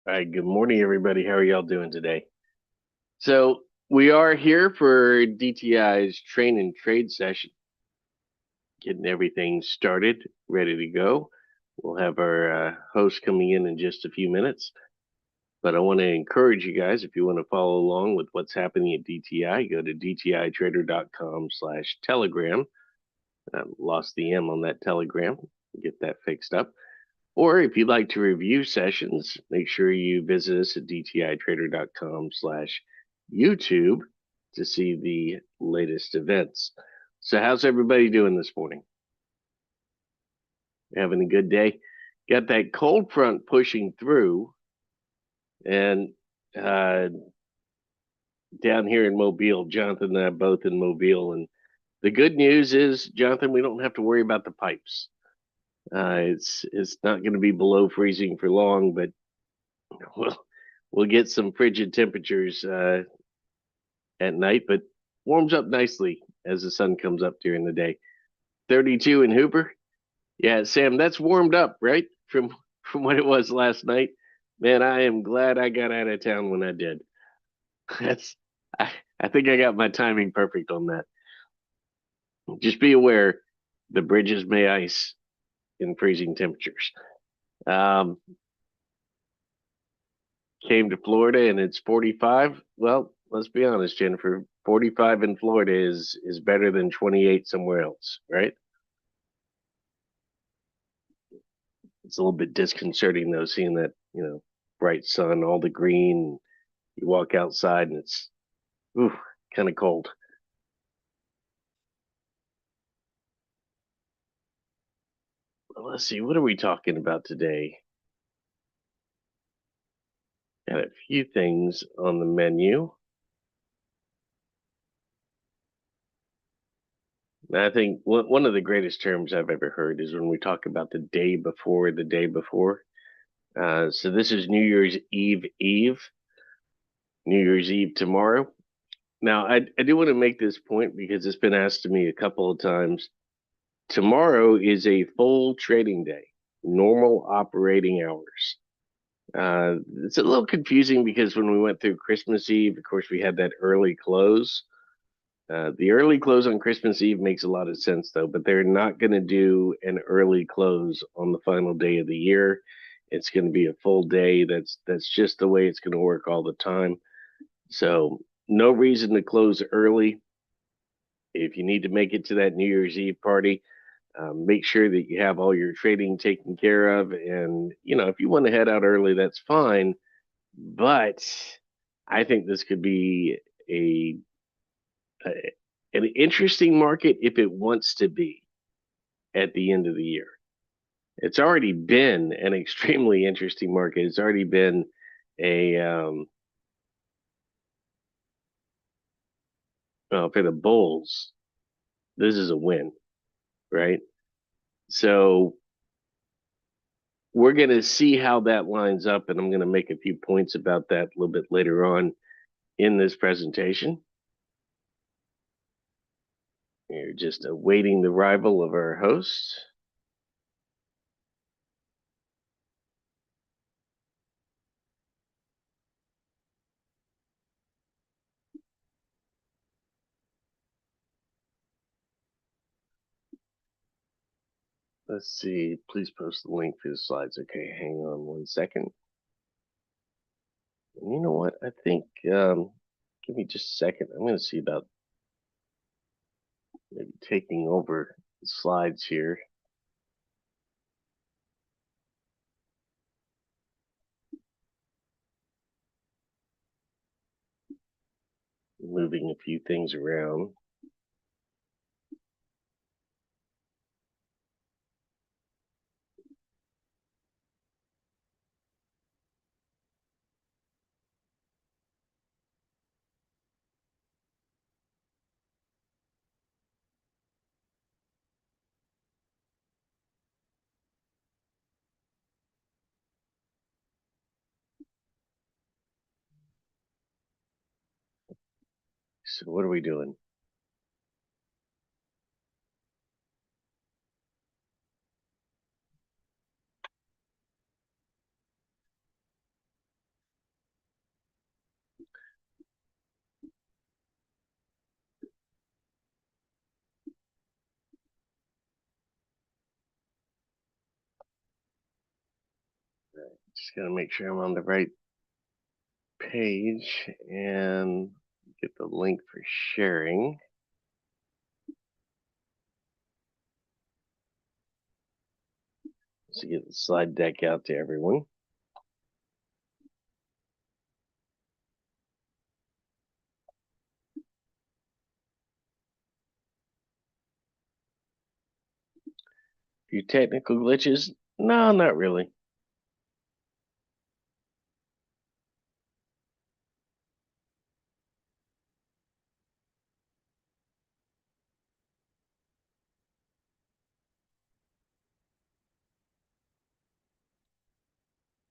All right, good morning, everybody. How are y'all doing today? So we are here for DTI's train and trade session, getting everything started, ready to go. We'll have our host coming in just a few minutes, but I want to encourage you guys, if you want to follow along with what's happening at DTI, go to dtitrader.com/telegram. Lost the M on that telegram. Get that fixed up. Or if you'd like to review sessions, make sure you visit us at dtitrader.com/YouTube to see the latest events. So, how's everybody doing this morning? Having a good day? Got that cold front pushing through, and uh, down here in Mobile, Jonathan and I are both in Mobile. And the good news is, Jonathan, we don't have to worry about the pipes. It's not going to be below freezing for long, but we'll we'll get some frigid temperatures at night, but warms up nicely as the sun comes up during the day. 32 in Hooper. Yeah, Sam, that's warmed up, right? From what it was last night. Man, I am glad I got out of town when I did. That's I think I got my timing perfect on that. Just be aware the bridges may ice in freezing temperatures. Um, Came to Florida and it's 45. Well, let's be honest, Jennifer. 45 in Florida is better than 28 somewhere else, right? It's a little bit disconcerting though, seeing that bright sun, all the green. You walk outside and it's kind of cold. Well, let's see, what are we talking about today? Got a few things on the menu. I think one of the greatest terms I've ever heard is when we talk about the day before the day before. So this is New Year's Eve, New Year's Eve tomorrow. Now, I do want to make this point because it's been asked to me a couple of times. Tomorrow is a full trading day, normal operating hours. It's a little confusing because when we went through Christmas Eve, of course, we had that early close. The early close on Christmas Eve makes a lot of sense, though, but they're not going to do an early close on the final day of the year. It's going to be a full day. That's just the way it's going to work all the time. So no reason to close early. If you need to make it to that New Year's Eve party, make sure that you have all your trading taken care of. And, if you want to head out early, that's fine. But I think this could be a, a an interesting market if it wants to be at the end of the year. It's already been an extremely interesting market. It's already been a well, for the bulls. This is a win, right? So we're going to see how that lines up, and I'm going to make a few points about that a little bit later on in this presentation. You're just awaiting the arrival of our host. Let's see. Please post the link for the slides. Okay, hang on 1 second. And you know what? I think, give me just a second. I'm going to see about maybe taking over the slides here. Moving a few things around. So what are we doing? Just gotta make sure I'm on the right page and get the link for sharing. So get the slide deck out to everyone. Few technical glitches? No, not really.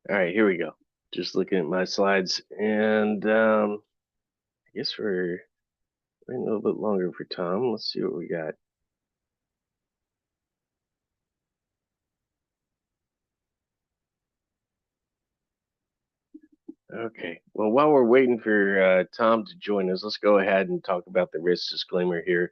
All right, here we go. Just looking at my slides, and I guess we're waiting a little bit longer for Tom. Let's see what we got. Okay. Well, while we're waiting for Tom to join us, let's go ahead and talk about the risk disclaimer here.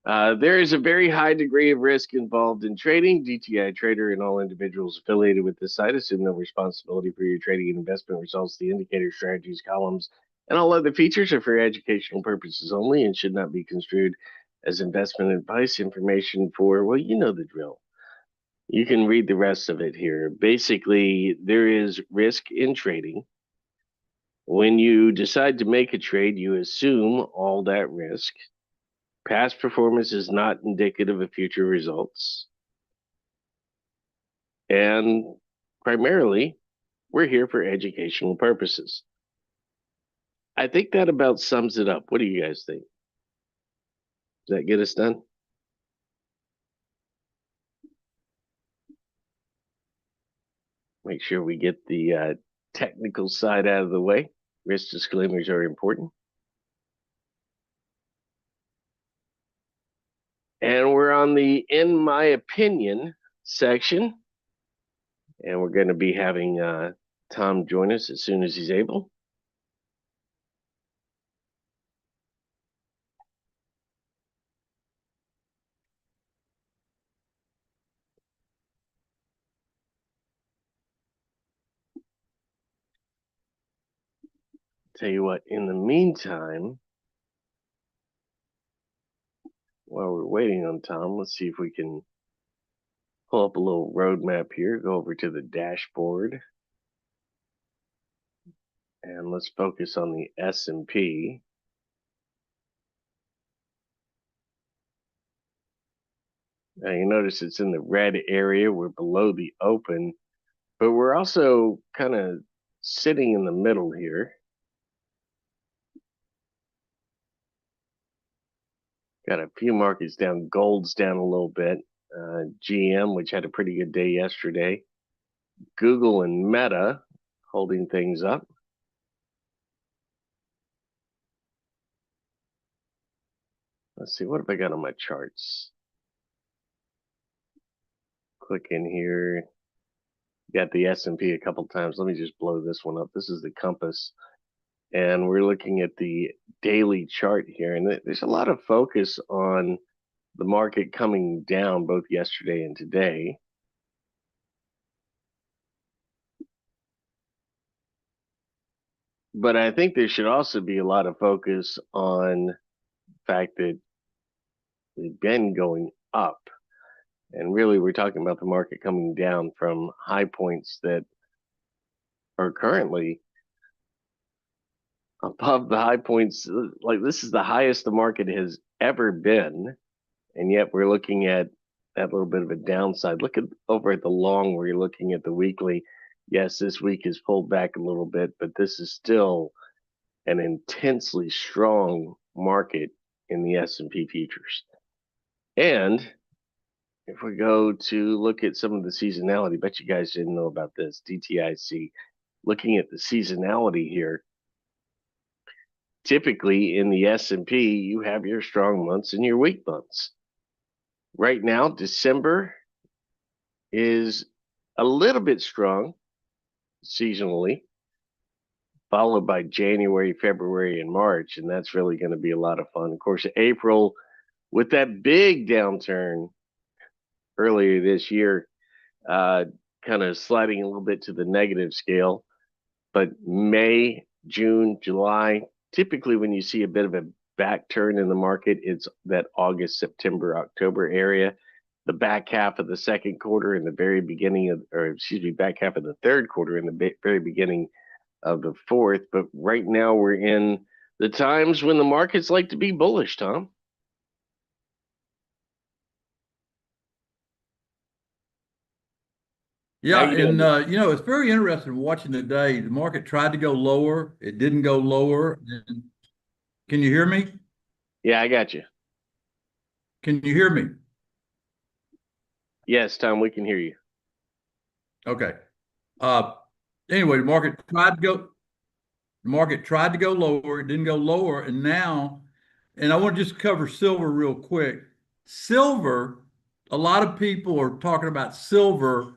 There is a very high degree of risk involved in trading. DTI Trader and all individuals affiliated with this site assume no responsibility for your trading and investment results. The indicator strategies, columns, and all other features are for educational purposes only and should not be construed as investment advice. Information for, well, you know the drill. You can read the rest of it here. Basically, there is risk in trading. When you decide to make a trade, you assume all that risk. Past performance is not indicative of future results. And primarily, we're here for educational purposes. I think that about sums it up. What do you guys think? Does that get us done? Make sure we get the technical side out of the way. Risk disclaimers are important. And we're on the in my opinion section. And we're going to be having Tom join us as soon as he's able. Tell you what, in the meantime, while we're waiting on Tom, let's see if we can pull up a little roadmap here, go over to the dashboard, and let's focus on the S&P. Now you notice it's in the red area. We're below the open, but we're also kind of sitting in the middle here. Got a few markets down. Gold's down a little bit. GM, which had a pretty good day yesterday. Google and Meta holding things up. Let's see, what have I got on my charts? Click in here. Got the S&P a couple times. Let me just blow this one up. This is the compass. And we're looking at the daily chart here. And there's a lot of focus on the market coming down both yesterday and today. But I think there should also be a lot of focus on the fact that we've been going up. And really, we're talking about the market coming down from high points that are currently above the high points. Like, this is the highest the market has ever been. And yet we're looking at that little bit of a downside. Look at over at the long where you're looking at the weekly. Yes, this week has pulled back a little bit, but this is still an intensely strong market in the S&P futures. And if we go to look at some of the seasonality, bet you guys didn't know about this, DTIC, looking at the seasonality here, typically in the S&P, you have your strong months and your weak months. Right now, December is a little bit strong seasonally, followed by January, February, and March, and that's really going to be a lot of fun. Of course, April, with that big downturn earlier this year, kind of sliding a little bit to the negative scale. But May, June, July, typically when you see a bit of a back turn in the market, it's that August, September, October area. The back half of the second quarter and the very beginning of, or excuse me, back half of the third quarter and the very beginning of the fourth. But right now we're in the times when the markets like to be bullish, Tom. How Yeah, you and doing? it's very interesting watching today. The market tried to go lower, it didn't go lower. Can you hear me? Yeah, I got you. Can you hear me? Yes, Tom, we can hear you. Okay. Uh, anyway, the market tried to go lower, it didn't go lower, and now, and I want to just cover silver real quick. Silver, a lot of people are talking about silver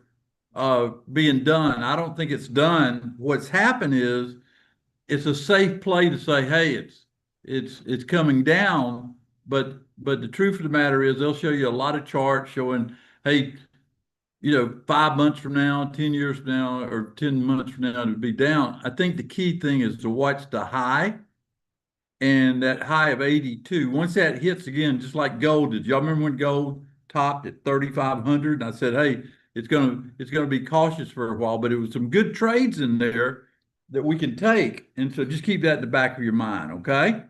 being done. I don't think it's done. What's happened is it's a safe play to say, hey, it's coming down, but the truth of the matter is they'll show you a lot of charts showing, hey, 5 months from now, 10 years from now, or 10 months from now to be down. I think the key thing is to watch the high and that high of 82. Once that hits again, just like gold, did y'all remember when gold topped at 3,500? And I said, hey, it's gonna be cautious for a while, but it was some good trades in there that we can take. And so just keep that in the back of your mind, okay?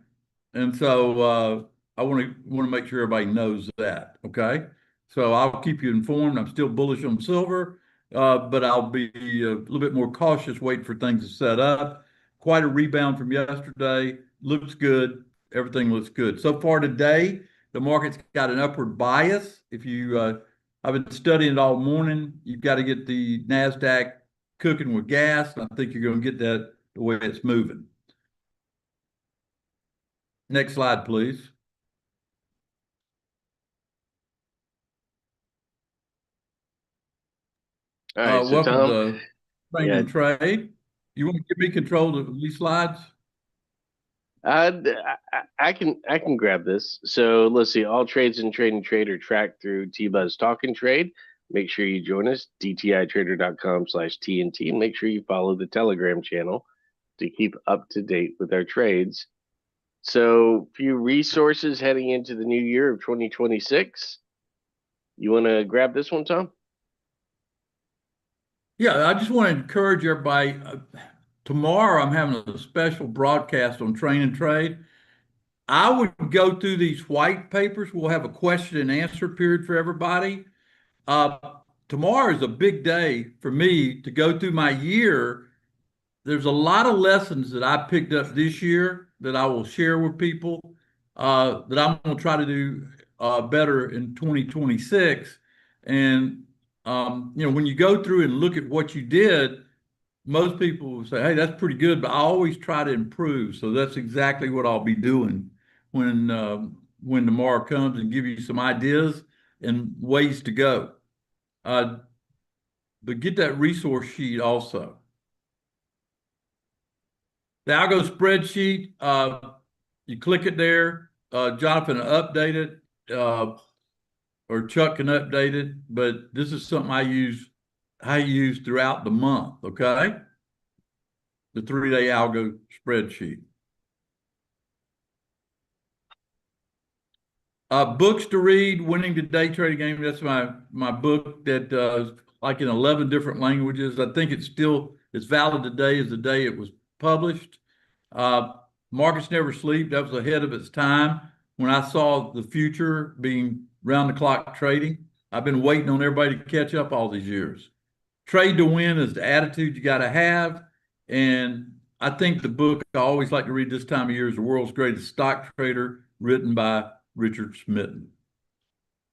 And so I want to make sure everybody knows that. Okay. So I'll keep you informed. I'm still bullish on silver, but I'll be a little bit more cautious, waiting for things to set up. Quite a rebound from yesterday. Looks good. Everything looks good. So far today, the market's got an upward bias. I've been studying it all morning. You've got to get the NASDAQ cooking with gas. I think you're going to get that the way it's moving. Next slide, please. All right, so Welcome Tom, to Trade yeah, and Trade. You want to give me control of these slides? I can grab this. So let's see. All trades in Trade and Trade are tracked through T-Buzz Talk and Trade. Make sure you join us, dtitrader.com/TNT. Make sure you follow the Telegram channel to keep up to date with our trades. So, few resources heading into the new year of 2026. You want to grab this one, Tom? Yeah, I just want to encourage everybody. Tomorrow, I'm having a special broadcast on Train and Trade. I would go through these white papers. We'll have a question and answer period for everybody. Uh, Tomorrow is a big day for me to go through my year. There's a lot of lessons that I picked up this year that I will share with people that I'm going to try to do better in 2026. And when you go through and look at what you did, most people will say, "Hey, that's pretty good," but I always try to improve. So that's exactly what I'll be doing when tomorrow comes, and give you some ideas and ways to go. Uh, but get that resource sheet also. The algo spreadsheet, you click it there. Jonathan will update it, or Chuck can update it, but this is something I use throughout the month, okay? The 3-day algo spreadsheet. Books to read, Winning the Day Trading Game. That's my book that is like in 11 different languages. I think it's valid today as the day it was published. Uh, Markets Never Sleep, that was ahead of its time. When I saw the future being round the clock trading, I've been waiting on everybody to catch up all these years. Trade to Win is the attitude you got to have. And I think the book I always like to read this time of year is The World's Greatest Stock Trader, written by Richard Smitten.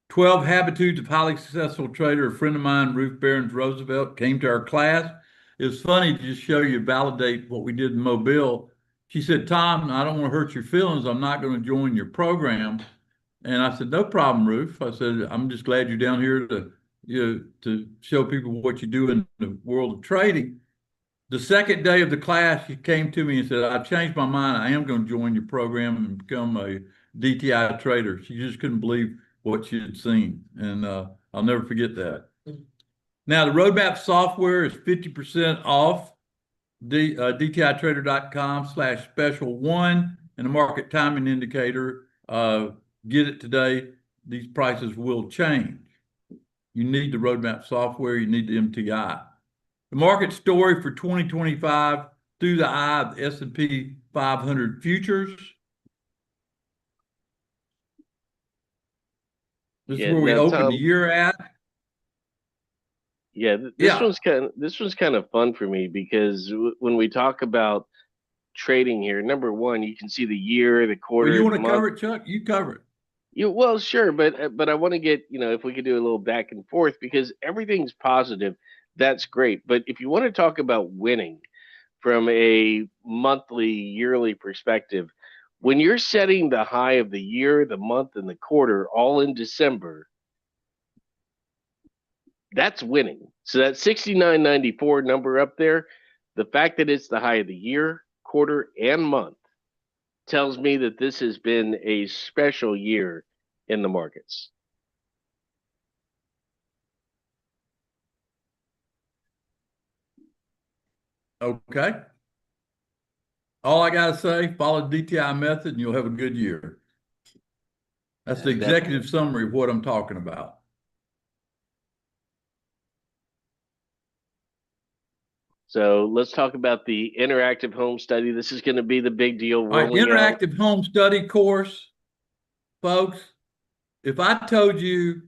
12 Habitudes of Highly Successful Trader. A friend of mine, Ruth Barons Roosevelt, came to our class. It was funny to just show you, validate what we did in Mobile. She said, Tom, I don't want to hurt your feelings. I'm not going to join your program. And I said, no problem, Ruth. I said, I'm just glad you're down here to show people what you do in the world of trading. The second day of the class, she came to me and said, I've changed my mind. I am going to join your program and become a DTI trader. She just couldn't believe what she had seen. And I'll never forget that. Now, the roadmap software is 50% off. DTItrader.com/special1 and the market timing indicator. Get it today. These prices will change. You need the roadmap software. You need the MTI. The market story for 2025 through the eye of the S&P 500 futures. This is where we open the year at. Yeah, this one's kind of fun for me because when we talk about trading here, number one, you can see the year, the quarter. Well, you want to cover it, Chuck? You cover it. Well, sure, but I want to get, if we could do a little back and forth because everything's positive, that's great. But if you want to talk about winning from a monthly, yearly perspective, when you're setting the high of the year, the month, and the quarter all in December, that's winning. So that 69.94 number up there, the fact that it's the high of the year, quarter, and month tells me that this has been a special year in the markets. Okay. All I got to say, follow the DTI method and you'll have a good year. That's the executive summary of what I'm talking about. So let's talk about the interactive home study. This is going to be the big deal. All right, interactive home study course, folks. If I told you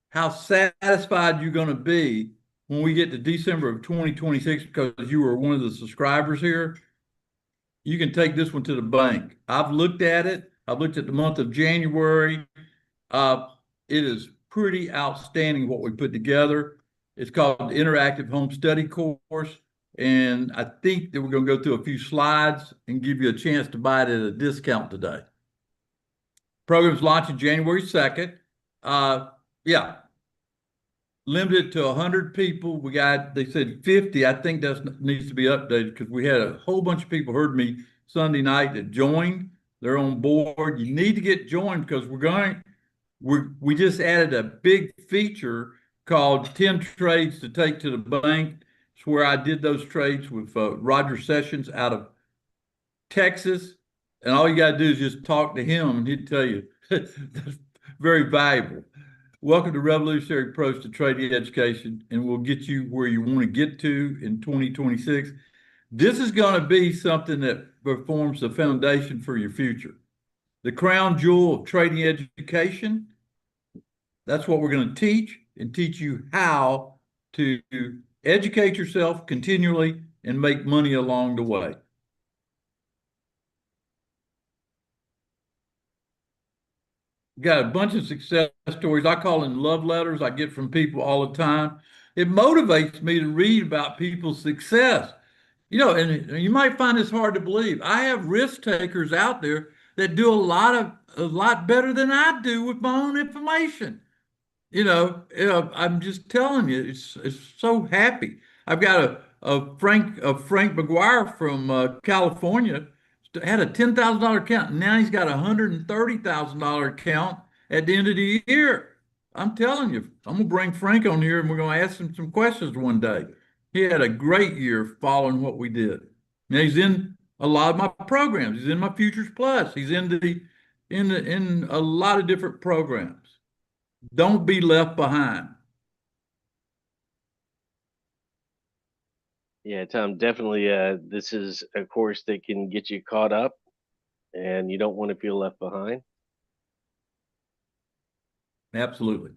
how satisfied you're going to be when we get to December of 2026 because you were one of the subscribers here, you can take this one to the bank. I've looked at it. I've looked at the month of January. It is pretty outstanding what we put together. It's called the Interactive Home Study Course. And I think that we're going to go through a few slides and give you a chance to buy it at a discount today. Program's launching January 2nd. Yeah. Limited to 100 people. They said 50. I think that needs to be updated because we had a whole bunch of people heard me Sunday night that joined. They're on board. You need to get joined because we just added a big feature called 10 trades to take to the bank. It's where I did those trades with Roger Sessions out of Texas. And all you got to do is just talk to him and he'd tell you. That's very valuable. Welcome to Revolutionary Approach to Trading Education, and we'll get you where you want to get to in 2026. This is going to be something that forms the foundation for your future. The crown jewel of trading education. That's what we're going to teach and teach you how to educate yourself continually and make money along the way. Got a bunch of success stories. I call them love letters I get from people all the time. It motivates me to read about people's success. And you might find this hard to believe. I have risk takers out there that do a lot better than I do with my own information. I'm just telling you, it's so happy. I've got a Frank McGuire from California had a $10,000 account. Now he's got a $130,000 account at the end of the year. I'm telling you, I'm gonna bring Frank on here and we're gonna ask him some questions one day. He had a great year following what we did. Now he's in a lot of my programs. He's in my Futures Plus. He's in a lot of different programs. Don't be left behind. Yeah, Tom, definitely. This is a course that can get you caught up, and you don't want to feel left behind. Absolutely.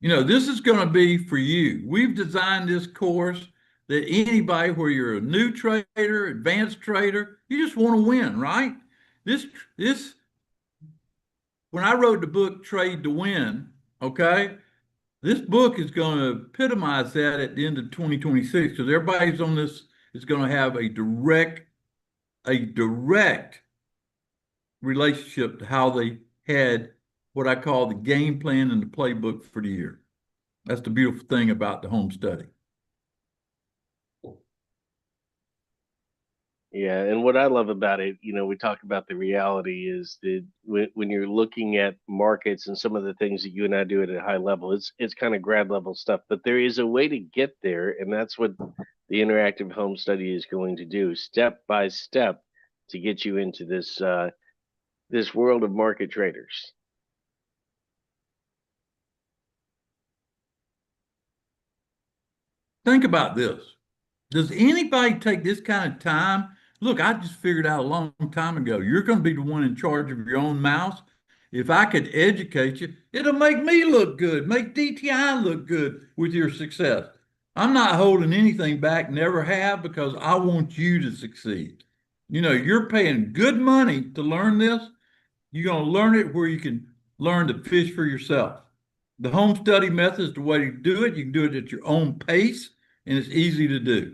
This is going to be for you. We've designed this course that anybody, where you're a new trader, advanced trader, you just want to win, right? When I wrote the book Trade to Win, okay, this book is going to epitomize that at the end of 2026 because everybody's on this is going to have a direct relationship to how they had what I call the game plan and the playbook for the year. That's the beautiful thing about the home study. Yeah, and what I love about it, we talk about the reality is that when you're looking at markets and some of the things that you and I do at a high level, it's kind of grad level stuff, but there is a way to get there, and that's what the interactive home study is going to do, step by step, to get you into this world of market traders. Think about this. Does anybody take this kind of time? Look, I just figured out a long time ago, you're going to be the one in charge of your own mouse. If I could educate you, it'll make me look good, make DTI look good with your success. I'm not holding anything back, never have, because I want you to succeed. You're paying good money to learn this. You're going to learn it where you can learn to fish for yourself. The home study method is the way to do it. You can do it at your own pace, and it's easy to do.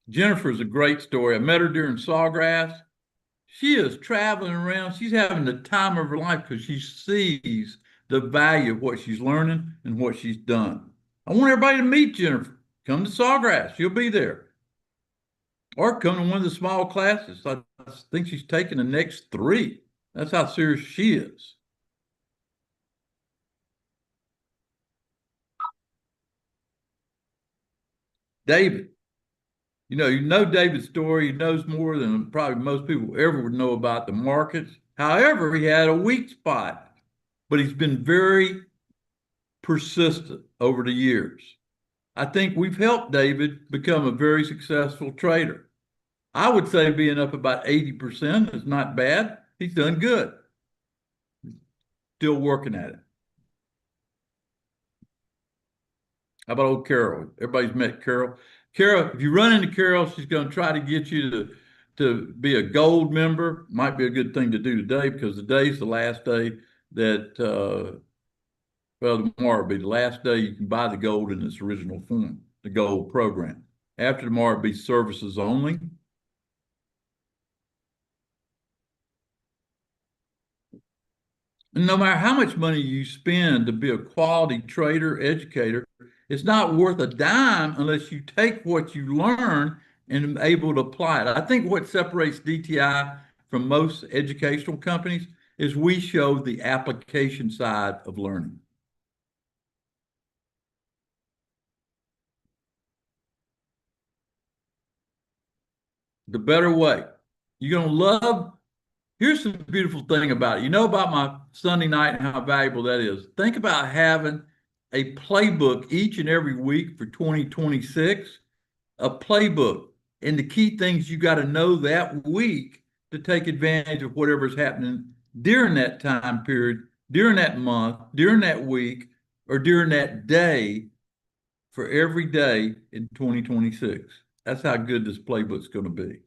Jennifer's a great story. I met her during Sawgrass. She is traveling around. She's having the time of her life because she sees the value of what she's learning and what she's done. I want everybody to meet Jennifer. Come to Sawgrass. She'll be there. Or come to one of the small classes. I think she's taking the next 3. That's how serious she is. David. You know David's story. He knows more than probably most people ever would know about the markets. However, he had a weak spot, but he's been very persistent over the years. I think we've helped David become a very successful trader. I would say being up about 80% is not bad. He's done good. Still working at it. How about old Carol? Everybody's met Carol. Carol, if you run into Carol, she's going to try to get you to be a gold member. Might be a good thing to do today because today's the last day that, well, tomorrow will be the last day you can buy the gold in its original form, the gold program. After tomorrow, it'll be services only. And no matter how much money you spend to be a quality trader, educator, it's not worth a dime unless you take what you learn and are able to apply it. I think what separates DTI from most educational companies is we show the application side of learning. The better way. You're going to love. Here's the beautiful thing about it. You know about my Sunday night and how valuable that is. Think about having a playbook each and every week for 2026, a playbook, and the key things you got to know that week to take advantage of whatever's happening during that time period, during that month, during that week, or during that day for every day in 2026. That's how good this playbook's going to be.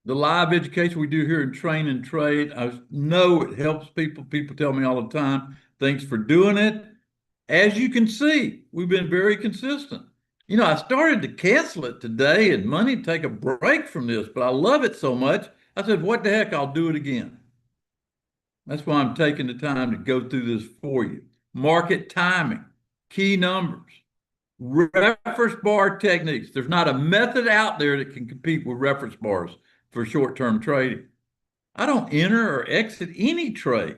The live education we do here in Train and Trade, I know it helps people. People tell me all the time, thanks for doing it. As you can see, we've been very consistent. I started to cancel it today and money to take a break from this, but I love it so much. I said, what the heck, I'll do it again. That's why I'm taking the time to go through this for you. Market timing, key numbers, reference bar techniques. There's not a method out there that can compete with reference bars for short-term trading. I don't enter or exit any trade.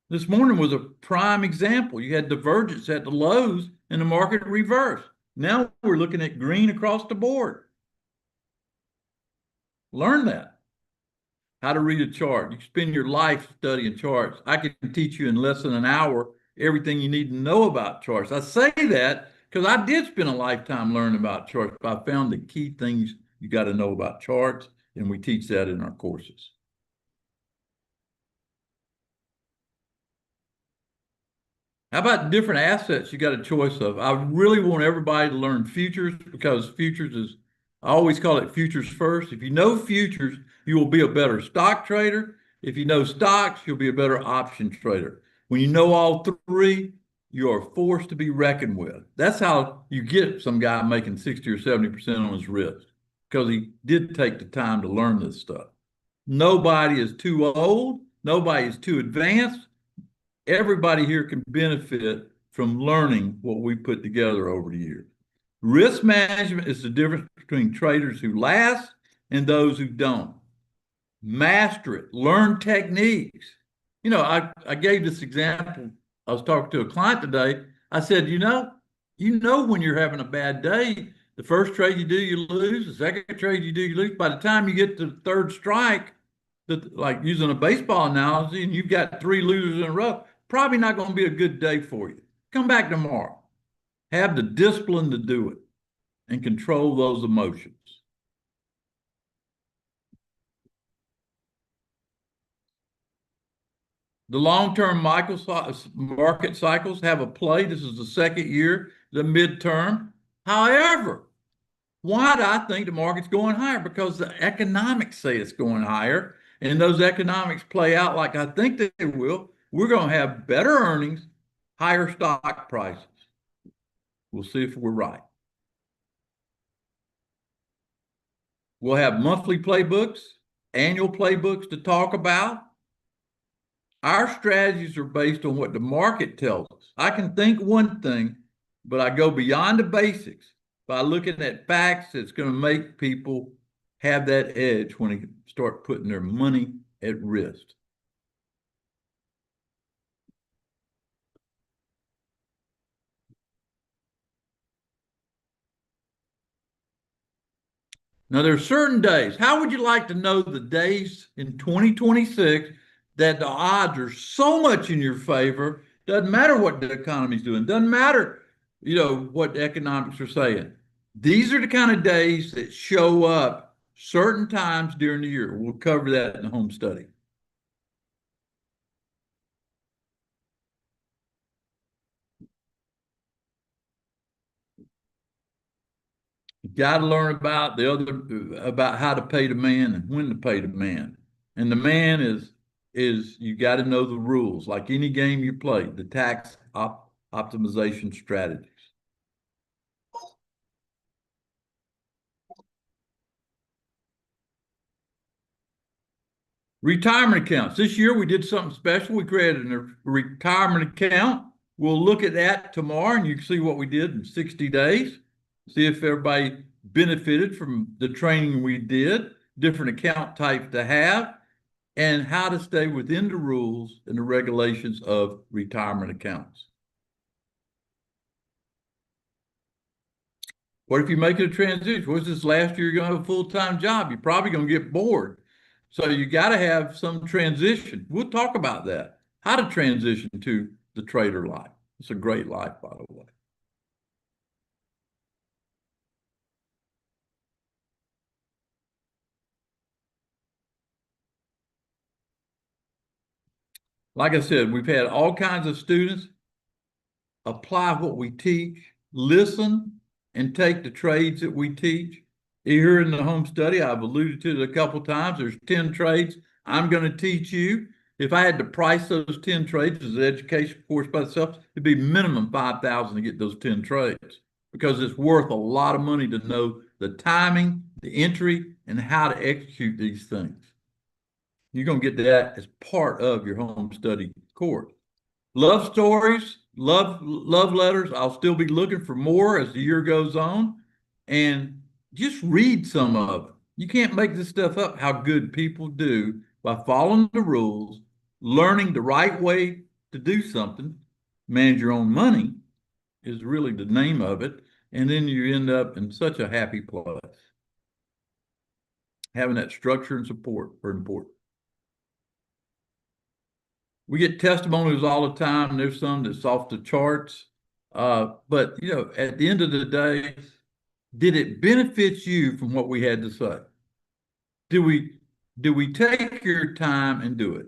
This morning was a prime example. You had divergence at the lows and the market reversed. Now we're looking at green across the board. Learn that. How to read a chart. You spend your life studying charts. I can teach you in less than an hour everything you need to know about charts. I say that because I did spend a lifetime learning about charts, but I found the key things you got to know about charts, and we teach that in our courses. How about different assets you got a choice of? I really want everybody to learn futures because futures is, I always call it futures first. If you know futures, you will be a better stock trader. If you know stocks, you'll be a better option trader. When you know all 3, you are forced to be reckoned with. That's how you get some guy making 60 or 70% on his risk. because he did take the time to learn this stuff. Nobody is too old. Nobody is too advanced. Everybody here can benefit from learning what we put together over the years. Risk management is the difference between traders who last and those who don't. Master it, learn techniques. I gave this example. I was talking to a client today. I said, when you're having a bad day, the first trade you do, you lose. The second trade you do, you lose. By the time you get to the third strike, like using a baseball analogy, and you've got three losers in a row, probably not going to be a good day for you. Come back tomorrow. Have the discipline to do it and control those emotions. The long-term market cycles have a play. This is the second year, the midterm. However, why do I think the market's going higher? Because the economics say it's going higher, and those economics play out like I think they will. We're going to have better earnings, higher stock prices. We'll see if we're right. We'll have monthly playbooks, annual playbooks to talk about. Our strategies are based on what the market tells us. I can think one thing, but I go beyond the basics by looking at facts that's going to make people have that edge when they start putting their money at risk. Now, there are certain days. How would you like to know the days in 2026 that the odds are so much in your favor? Doesn't matter what the economy's doing. Doesn't matter, what the economics are saying. These are the kind of days that show up certain times during the year. We'll cover that in the home study. You got to learn about about how to pay the man and when to pay the man. And the man is you got to know the rules, like any game you play, the tax optimization strategies. Retirement accounts. This year we did something special. We created a retirement account. We'll look at that tomorrow, and you can see what we did in 60 days. See if everybody benefited from the training we did, different account types to have, and how to stay within the rules and the regulations of retirement accounts. What if you make it a transition? What's this last year you're going to have a full-time job? You're probably going to get bored. So you got to have some transition. We'll talk about that. How to transition to the trader life. It's a great life, by the way. Like I said, we've had all kinds of students apply what we teach, listen, and take the trades that we teach. Here in the home study, I've alluded to it a couple times. There's 10 trades I'm going to teach you. If I had to price those 10 trades as an education course by itself, it'd be minimum $5,000 to get those 10 trades, because it's worth a lot of money to know the timing, the entry, and how to execute these things. You're going to get that as part of your home study course. Love stories, love letters. I'll still be looking for more as the year goes on. And just read some of it. You can't make this stuff up, how good people do by following the rules, learning the right way to do something. Manage your own money is really the name of it. And then you end up in such a happy place. Having that structure and support are important. We get testimonials all the time. There's some that's off the charts. But, at the end of the day, did it benefit you from what we had to say? Do we take your time and do it?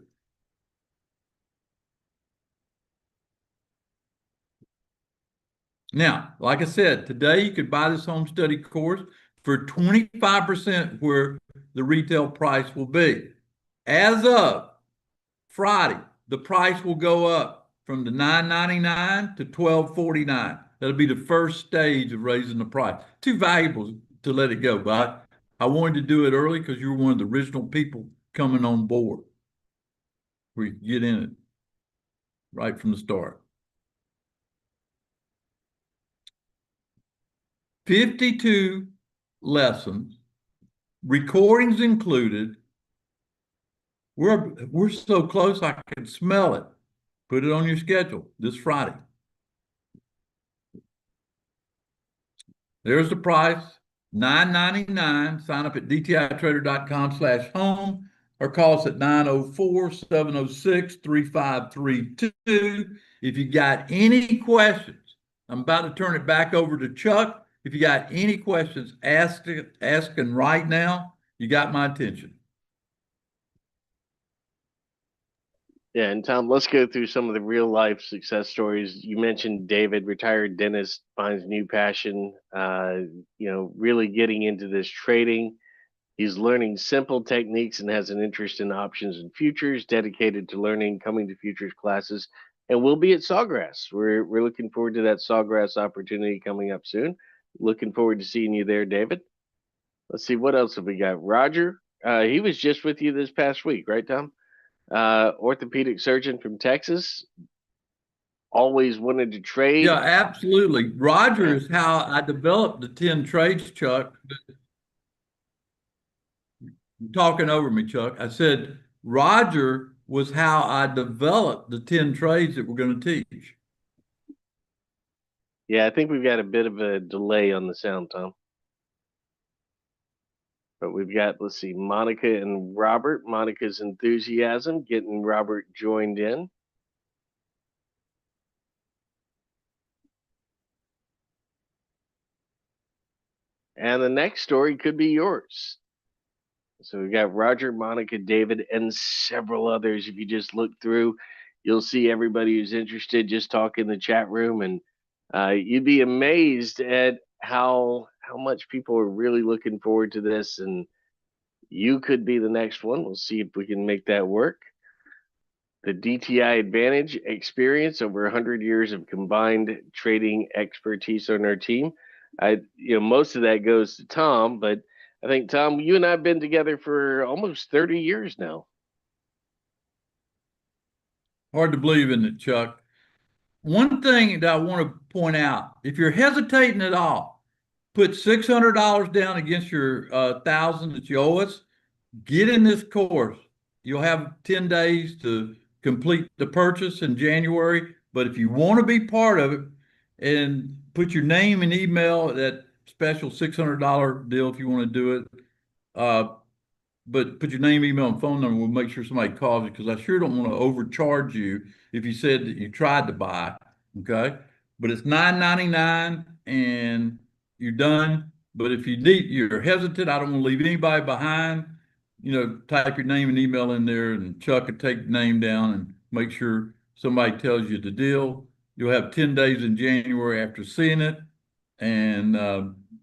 Now, like I said, today you could buy this home study course for 25% where the retail price will be. As of Friday, the price will go up from the $9.99 to $12.49. That'll be the first stage of raising the price. Too valuable to let it go, but I wanted to do it early because you were one of the original people coming on board. We get in it right from the start. 52 lessons, recordings included. We're so close I can smell it. Put it on your schedule this Friday. There's the price, $9.99. Sign up at dtitrader.com/home or call us at 904-706-3532. If you got any questions, I'm about to turn it back over to Chuck. If you got any questions, asking right now. You got my attention. Yeah, and Tom, let's go through some of the real life success stories. You mentioned David, retired dentist, finds new passion, really getting into this trading. He's learning simple techniques and has an interest in options and futures, dedicated to learning, coming to futures classes, and we'll be at Sawgrass. We're looking forward to that Sawgrass opportunity coming up soon. Looking forward to seeing you there, David. Let's see, what else have we got? Roger, he was just with you this past week, right, Tom? Orthopedic surgeon from Texas. Always wanted to trade. Yeah, absolutely. Roger is how I developed the 10 trades, Chuck. You're talking over me, Chuck. I said Roger was how I developed the 10 trades that we're going to teach. Yeah, I think we've got a bit of a delay on the sound, Tom. But we've got, let's see, Monica and Robert. Monica's enthusiasm, getting Robert joined in. And the next story could be yours. So we've got Roger, Monica, David, and several others. If you just look through, you'll see everybody who's interested. Just talk in the chat room, and you'd be amazed at how much people are really looking forward to this. And you could be the next one. We'll see if we can make that work. The DTI Advantage experience, over 100 years of combined trading expertise on our team. Most of that goes to Tom, but I think, Tom, you and I have been together for almost 30 years now. Hard to believe, isn't it, Chuck? One thing that I want to point out, if you're hesitating at all, put $600 down against your 1,000 that you owe us. Get in this course. You'll have 10 days to complete the purchase in January. But if you want to be part of it, and put your name and email, that special $600 deal if you want to do it. But put your name, email, and phone number. We'll make sure somebody calls you, because I sure don't want to overcharge you if you said that you tried to buy. Okay, but it's $9.99 and you're done. But if you're hesitant, I don't want to leave anybody behind. Type your name and email in there, and Chuck can take the name down and make sure somebody tells you the deal. You'll have 10 days in January after seeing it, and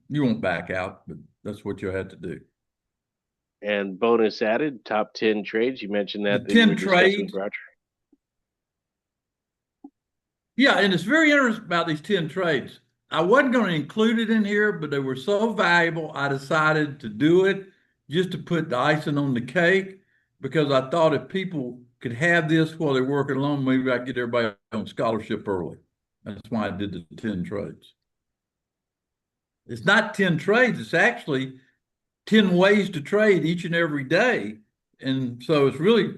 you won't back out, but that's what you'll have to do. And bonus added, top 10 trades. You mentioned that. The 10 trades. Roger. Yeah, and it's very interesting about these 10 trades. I wasn't going to include it in here, but they were so valuable, I decided to do it just to put the icing on the cake, because I thought if people could have this while they're working alone, maybe I could get everybody on scholarship early. That's why I did the 10 trades. It's not 10 trades, it's actually 10 ways to trade each and every day. And so it's really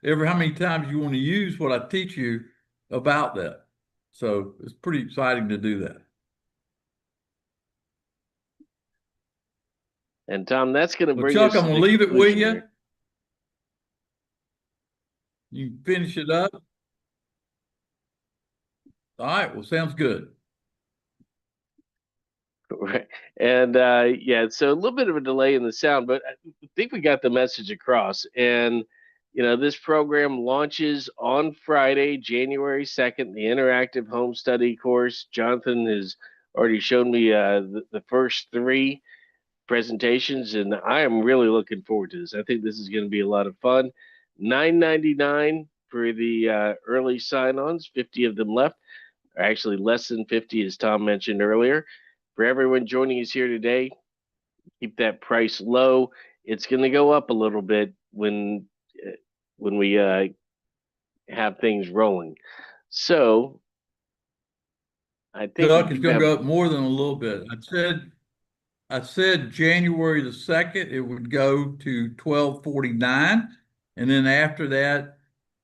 how many times you want to use what I teach you about that. So it's pretty exciting to do that. And Tom, that's going to bring Chuck, us I'm going to leave it with you. You finish it up. All right. Well, sounds good. Right. And so a little bit of a delay in the sound, but I think we got the message across. And this program launches on Friday, January 2nd, the interactive home study course. Jonathan has already shown me the first 3 presentations, and I am really looking forward to this. I think this is going to be a lot of fun. $9.99 for the early sign-ons, 50 of them left, or actually less than 50, as Tom mentioned earlier. For everyone joining us here today, keep that price low. It's going to go up a little bit when we have things rolling. So I think we Chuck, it's do gonna have. go up more than a little bit. I said January the 2nd, it would go to 1249. And then after that,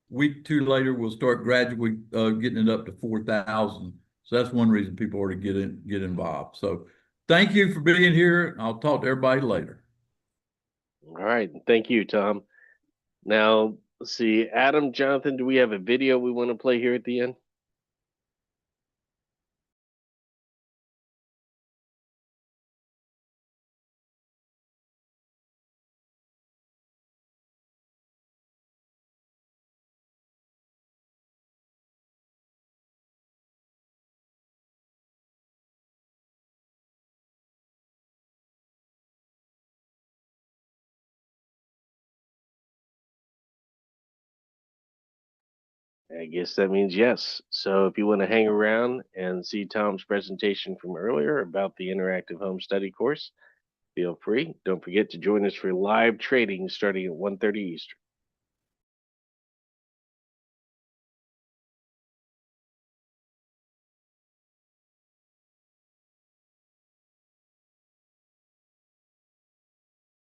week two later, we'll start gradually getting it up to 4,000. So that's one reason people ought to get involved. So thank you for being here. I'll talk to everybody later. All right, thank you, Tom. Now let's see, Adam, Jonathan, do we have a video we want to play here at the end? I guess that means yes. So if you want to hang around and see Tom's presentation from earlier about the interactive home study course, feel free. Don't forget to join us for live trading starting at 1:30 Eastern.